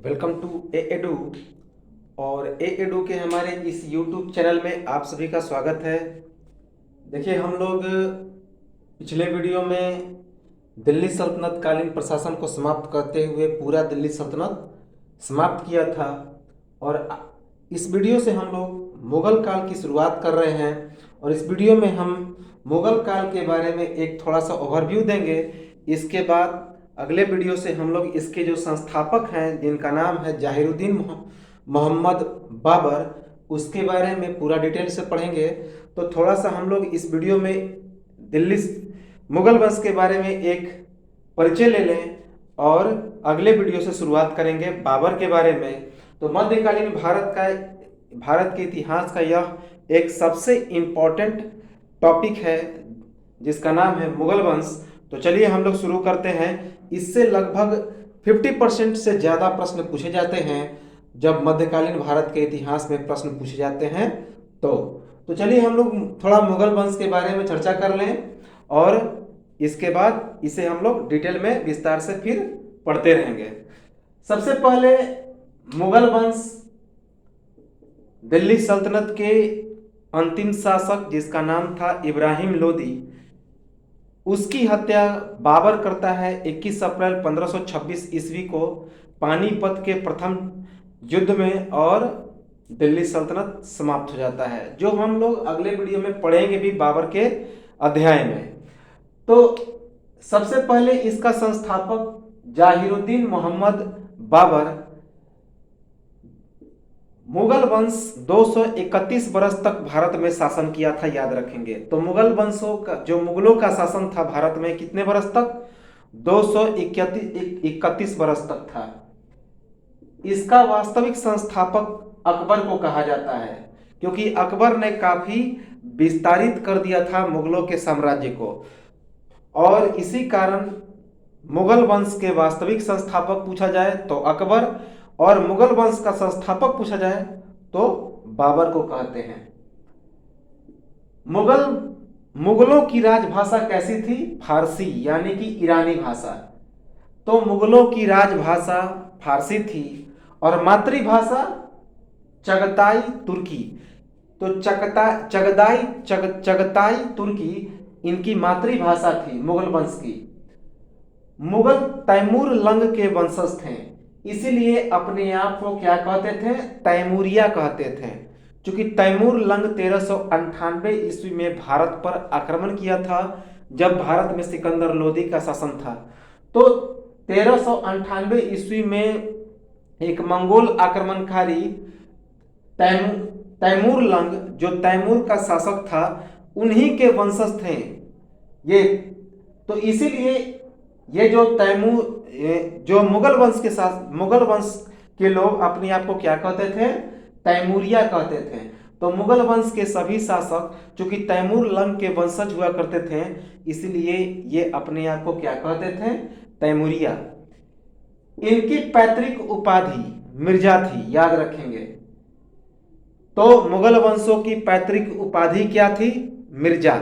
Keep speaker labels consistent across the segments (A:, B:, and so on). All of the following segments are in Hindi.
A: Welcome to A edu. और ए एडू के हमारे इस यूट्यूब चैनल में आप सभी का स्वागत है। देखिए, हम लोग पिछले वीडियो में दिल्ली सल्तनत कालीन प्रशासन को समाप्त करते हुए पूरा दिल्ली सल्तनत समाप्त किया था। और इस वीडियो से हम लोग मुग़ल काल की शुरुआत कर रहे हैं। और इस वीडियो में हम मुग़ल काल के बारे में एक थोड़ा सा ओवरव्यू देंगे। इसके बाद अगले वीडियो से हम लोग इसके जो संस्थापक हैं, जिनका नाम है जहीरुद्दीन मोहम्मद बाबर, उसके बारे में पूरा डिटेल से पढ़ेंगे। तो थोड़ा सा हम लोग इस वीडियो में दिल्ली मुग़ल वंश के बारे में एक परिचय ले लें और अगले वीडियो से शुरुआत करेंगे बाबर के बारे में। तो मध्यकालीन भारत के इतिहास का यह एक सबसे इम्पोर्टेंट टॉपिक है जिसका नाम है मुग़ल वंश। तो चलिए हम लोग शुरू करते हैं। इससे लगभग 50% से ज़्यादा प्रश्न पूछे जाते हैं जब मध्यकालीन भारत के इतिहास में प्रश्न पूछे जाते हैं। तो चलिए हम लोग थोड़ा मुग़ल वंश के बारे में चर्चा कर लें और इसके बाद इसे हम लोग डिटेल में विस्तार से फिर पढ़ते रहेंगे। सबसे पहले मुग़ल वंश दिल्ली सल्तनत के अंतिम शासक, जिसका नाम था इब्राहिम लोदी, उसकी हत्या बाबर करता है 21 अप्रैल 1526 ईस्वी को पानीपत के प्रथम युद्ध में, और दिल्ली सल्तनत समाप्त हो जाता है, जो हम लोग अगले वीडियो में पढ़ेंगे भी बाबर के अध्याय में। तो सबसे पहले इसका संस्थापक जहीरुद्दीन मोहम्मद बाबर मुगल वंश 231 वर्ष तक भारत में शासन किया था, याद रखेंगे। तो मुगल वंशों का जो मुगलों का शासन था भारत में कितने वर्ष तक? 231 वर्ष तक था। इसका वास्तविक संस्थापक अकबर को कहा जाता है, क्योंकि अकबर ने काफी विस्तारित कर दिया था मुगलों के साम्राज्य को, और इसी कारण मुगल वंश के वास्तविक संस्थापक पूछा जाए तो अकबर, और मुगल वंश का संस्थापक पूछा जाए तो बाबर को कहते हैं। मुगलों की राजभाषा कैसी थी? फारसी, यानी कि ईरानी भाषा। तो मुगलों की राजभाषा फारसी थी और मातृभाषा चगताई तुर्की। तो चगताई तुर्की इनकी मातृभाषा थी मुगल वंश की। मुगल तैमूर लंग के वंशज थे, इसीलिए अपने आप को क्या कहते थे? तैमूरिया कहते थे। क्योंकि तैमूर लंग 1398 ईस्वी में भारत पर आक्रमण किया था, जब भारत में सिकंदर लोदी का शासन था। तो 1398 ईस्वी में एक मंगोल आक्रमणकारी तैमूर लंग, जो तैमूर का शासक था, उन्हीं के वंशज थे ये। तो इसीलिए ये जो मुगल वंश के लोग अपने आप को क्या कहते थे? तैमूरिया कहते थे। तो मुगल वंश के सभी शासक चूंकि तैमूर लंग के वंशज हुआ करते थे, इसलिए ये अपने आप को क्या कहते थे? तैमूरिया। इनकी पैतृक उपाधि मिर्जा थी, याद रखेंगे। तो मुगल वंशों की पैतृक उपाधि क्या थी? मिर्जा।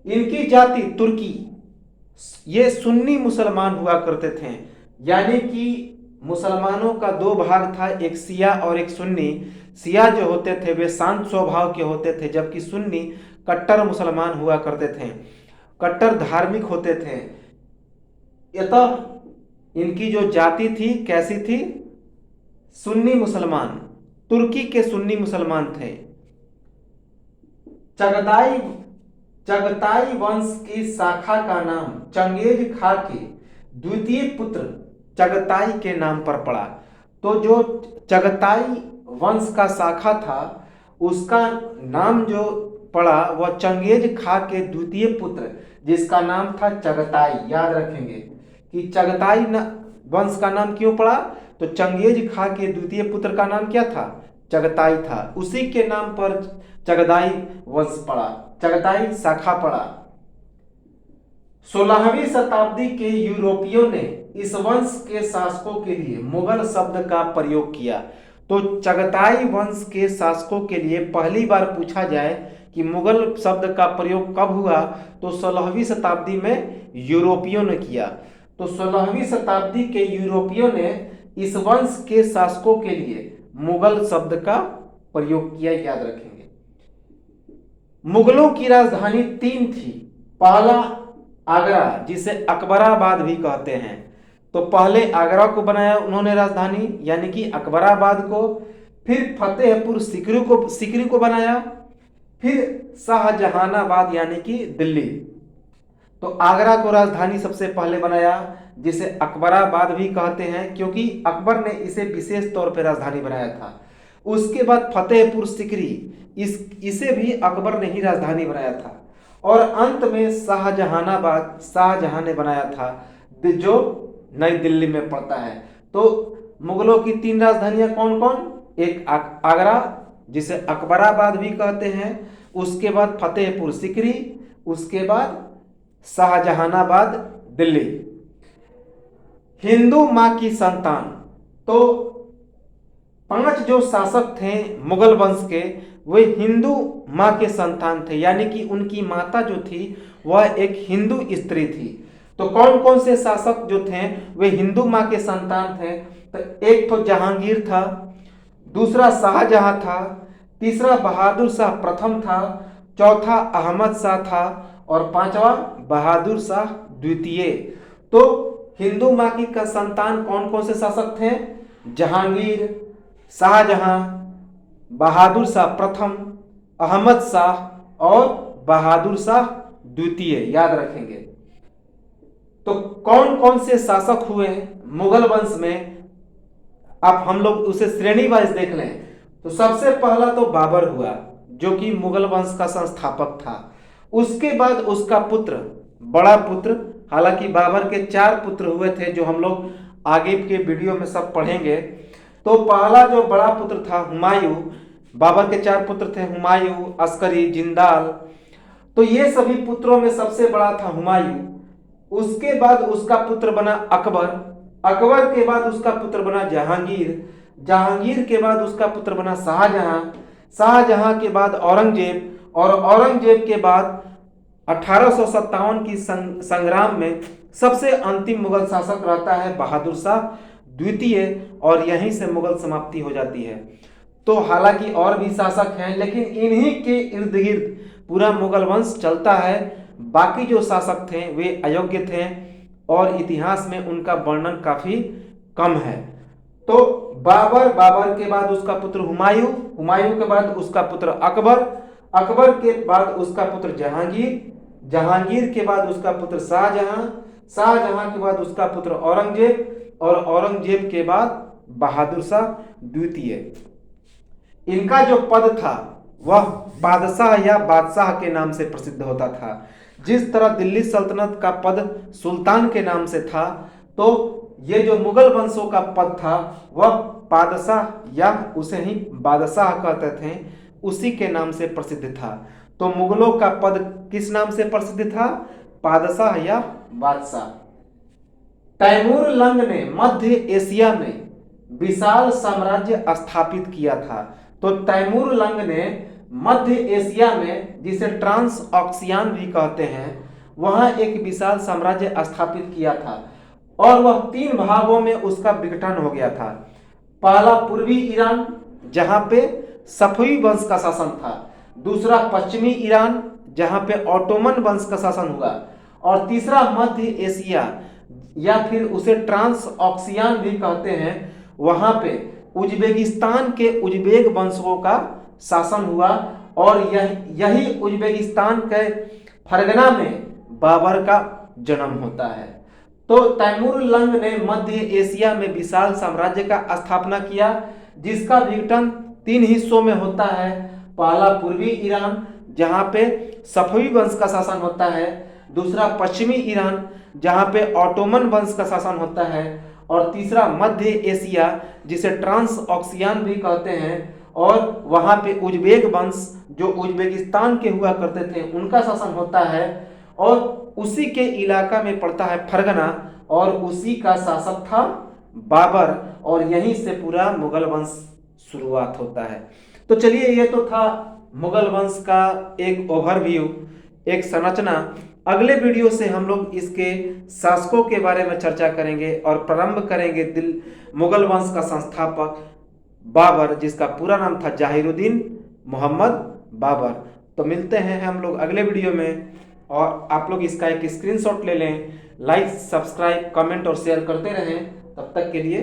A: इनकी जाति तुर्की। ये सुन्नी मुसलमान हुआ करते थे, यानी कि मुसलमानों का दो भाग था, एक शिया और एक सुन्नी। शिया जो होते थे वे शांत स्वभाव के होते थे, जबकि सुन्नी कट्टर मुसलमान हुआ करते थे, कट्टर धार्मिक होते थे। अतः इनकी जो जाति थी कैसी थी? सुन्नी मुसलमान, तुर्की के सुन्नी मुसलमान थे। चगताई वंश की शाखा का नाम चंगेज खा के द्वितीय पुत्र चगताई के नाम पर पड़ा। तो जो चगताई वंश का शाखा था, उसका नाम जो पड़ा वह चंगेज खा के द्वितीय पुत्र, जिसका नाम था चगताई। याद रखेंगे कि चगताई वंश का नाम क्यों पड़ा? तो चंगेज खा के द्वितीय पुत्र का नाम क्या था? चगताई था। उसी के नाम पर चगताई वंश पड़ा, चगताई शाखा पड़ा। 16वीं शताब्दी के यूरोपियों ने इस वंश के शासकों के लिए मुगल शब्द का प्रयोग किया। तो चगताई वंश के शासकों के लिए पहली बार पूछा जाए कि मुगल शब्द का प्रयोग कब हुआ, तो 16वीं शताब्दी में यूरोपियों ने किया। तो 16वीं शताब्दी के यूरोपियों ने इस वंश के शासकों के लिए मुगल शब्द का प्रयोग किया, याद रखेंगे। मुगलों की राजधानी 3 थी। पहला आगरा, जिसे अकबराबाद भी कहते हैं, तो पहले आगरा को बनाया उन्होंने राजधानी यानी कि अकबराबाद को, फिर फतेहपुर सीकरी को बनाया, फिर शाहजहानाबाद यानी कि दिल्ली। तो आगरा को राजधानी सबसे पहले बनाया, जिसे अकबराबाद भी कहते हैं क्योंकि अकबर ने इसे विशेष तौर पर राजधानी बनाया था। उसके बाद फतेहपुर सीकरी, इसे भी अकबर ने ही राजधानी बनाया था। और अंत में शाहजहानाबाद शाहजहां ने बनाया था, जो नई दिल्ली में पड़ता है। तो मुगलों की 3 राजधानियां कौन कौन? एक आगरा, जिसे अकबराबाद भी कहते हैं, उसके बाद फतेहपुर सीकरी, उसके बाद शाहजहानाबाद दिल्ली। हिंदू मां की संतान, तो 5 जो शासक थे मुगल वंश के, वे हिंदू मां के संतान थे, यानी कि उनकी माता जो थी वह एक हिंदू स्त्री थी। तो कौन कौन से शासक जो थे वे हिंदू मां के संतान थे? तो एक तो जहांगीर था, दूसरा शाहजहां था, तीसरा बहादुर शाह प्रथम था, चौथा अहमद शाह था और 5वां बहादुर शाह द्वितीय। तो हिंदू मां की का संतान कौन कौन से शासक थे? जहांगीर, शाहजहां, बहादुर शाह प्रथम, अहमद शाह और बहादुर शाह द्वितीय, याद रखेंगे। तो कौन कौन से शासक हुए मुगल वंश में, अब हम लोग उसे श्रेणी वाइज देख लें। तो सबसे पहला तो बाबर हुआ, जो कि मुगल वंश का संस्थापक था। उसके बाद उसका पुत्र, बड़ा पुत्र, हालांकि बाबर के 4 पुत्र हुए थे, जो हम लोग आगे के वीडियो में सब पढ़ेंगे। तो पहला जो बड़ा पुत्र था हुमायूं, बाबर के 4 पुत्र थे, हुमायूं, अस्करी, जिंदाल। तो ये सभी पुत्रों में सबसे बड़ा था हुमायूं। उसके बाद उसका पुत्र बना अकबर, अकबर के बाद उसका पुत्र बना जहांगीर, जहांगीर के बाद उसका पुत्र बना शाहजहां, शाहजहां के बाद औरंगजेब, और औरंगजेब के बाद 1857 की संग्राम में सबसे अंतिम मुगल शासक रहता है बहादुर शाह द्वितीय, और यहीं से मुगल समाप्ति हो जाती है। तो हालांकि और भी शासक हैं, लेकिन इन्हीं के इर्द गिर्द पूरा मुगल वंश चलता है। बाकी जो शासक थे वे अयोग्य थे और इतिहास में उनका वर्णन काफी कम है। तो बाबर के बाद उसका पुत्र हुमायूं, हुमायूं के बाद उसका पुत्र अकबर, अकबर के बाद उसका पुत्र जहांगीर, जहांगीर के बाद उसका पुत्र शाहजहां, शाहजहां के बाद उसका पुत्र औरंगजेब, और औरंगजेब के बाद बहादुर शाह द्वितीय। इनका जो पद था वह बादशाह या बादशाह के नाम से प्रसिद्ध होता था। जिस तरह दिल्ली सल्तनत का पद सुल्तान के नाम से था, तो ये जो मुगल वंशों का पद था वह बादशाह या उसे ही बादशाह कहते थे, उसी के नाम से प्रसिद्ध था। तो मुगलों का पद किस नाम से प्रसिद्ध था? बादशाह या बादशाह। तैमूर लंग ने मध्य एशिया में विशाल साम्राज्य स्थापित किया था। तो तैमूर लंग ने मध्य एशिया में, जिसे ट्रांस ऑक्सियान भी कहते हैं, वहां एक विशाल साम्राज्य स्थापित किया था और वह 3 भागों में उसका विघटन हो गया था। पहला पूर्वी ईरान, जहां पे सफवी वंश का शासन था, दूसरा पश्चिमी ईरान, जहां पे ऑटोमन वंश का शासन हुआ, और तीसरा मध्य एशिया या फिर उसे ट्रांस ऑक्सियान भी कहते हैं, वहां पे उज्बेकिस्तान के उज्बेक वंशों का शासन हुआ। और यही उज्बेकिस्तान के फरगना में बाबर का जन्म होता है। तो तैमूर लंग ने मध्य एशिया में विशाल साम्राज्य का स्थापना किया, जिसका विघटन 3 हिस्सों में होता है। पहला पूर्वी ईरान, जहां पे सफवी वंश का शासन होता है, दूसरा पश्चिमी ईरान, जहां पे ऑटोमन वंश का शासन होता है, और तीसरा मध्य एशिया, जिसे ट्रांस ऑक्सियान भी कहते हैं, और वहां पे उज्बेक वंश जो उज्बेकिस्तान के हुआ करते थे उनका शासन होता है, और उसी के इलाका में पड़ता है फरगना, और उसी का शासक था बाबर, और यहीं से पूरा मुगल वंश शुरुआत होता है। तो चलिए, ये तो था मुगल वंश का एक ओवरव्यू, एक संरचना। अगले वीडियो से हम लोग इसके शासकों के बारे में चर्चा करेंगे और प्रारंभ करेंगे मुगल वंश का संस्थापक बाबर, जिसका पूरा नाम था जहीरुद्दीन मोहम्मद बाबर। तो मिलते हैं हम लोग अगले वीडियो में, और आप लोग इसका एक स्क्रीनशॉट ले लें। लाइक, सब्सक्राइब, कमेंट और शेयर करते रहें। तब तक के लिए